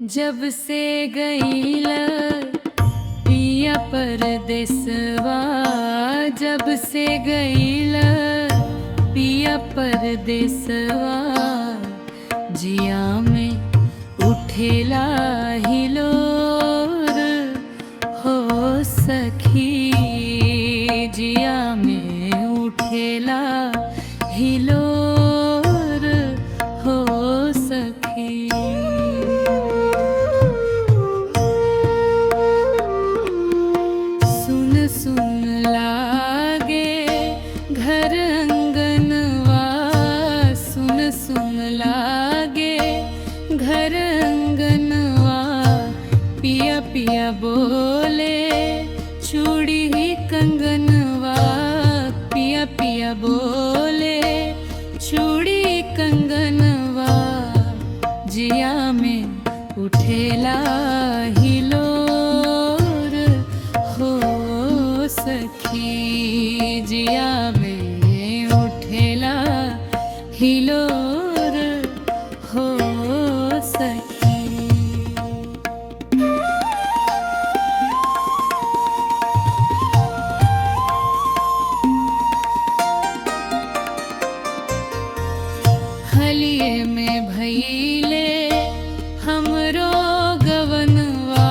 जब से गईल पिया परदेसवा, जब से गईल पिया परदेसवा, जिया में उठेला हिलोर हो सखी, जिया में उठेला हिलोर हो सखी। सुन सुन लागे घर अंगनवा, सुन सुन लागे घर अंगनवा, पिया पिया बोले चूड़ी कंगनवा, पिया पिया बोले चूड़ी कंगनवा, जिया में उठेला हिलोर हो सखी, जिया में उठेला हिलोर हो सखी। हलिए में भइले हमरो गवनवा,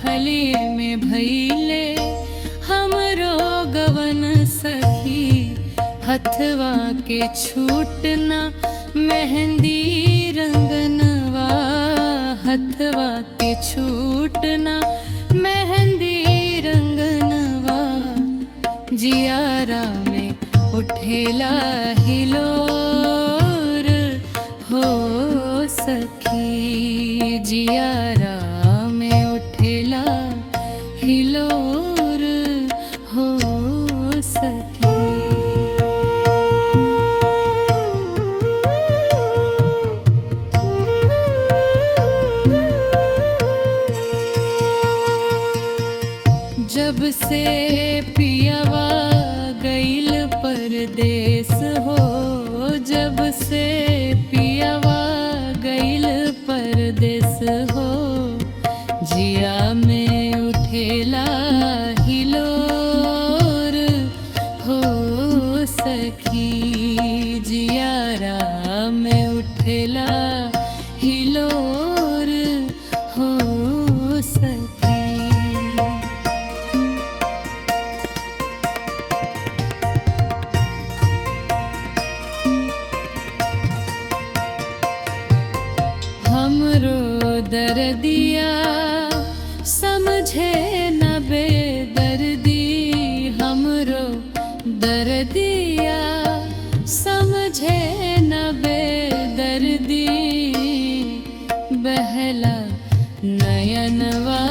हलिए में भइले हमरो गवन सखी, हथवा के छूटना मेहंदी रंगनवा, हथवा के छूटना मेहंदी रंगनवा, जियारा में उठेला हिलोर हो सखी, जियारा में उठेला हिलोर हो सखी। जब से पियावा गईल परदेस हो, जब से पियावा गईल परदेस हो, जिया में उठेला हिलोर हो सखी, जियारा में उठेला हिलोर हो सखी। हमरो दर्दिया समझे न बेदर्दी, हमरो दर्दिया समझे न बेदर्दी, बहला नयनवा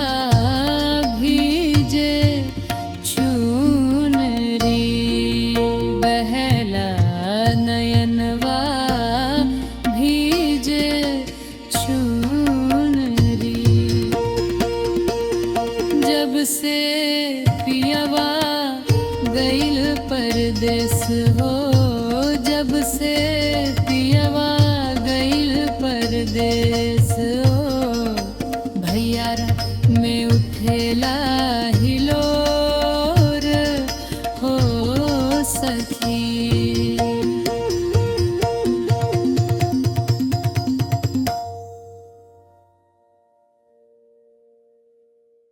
भीजे चुनरी, बहला नयनवा भीजे चुनरी। जब से पियावा गईल परदेस हो, जब से पियावा गईल परदेस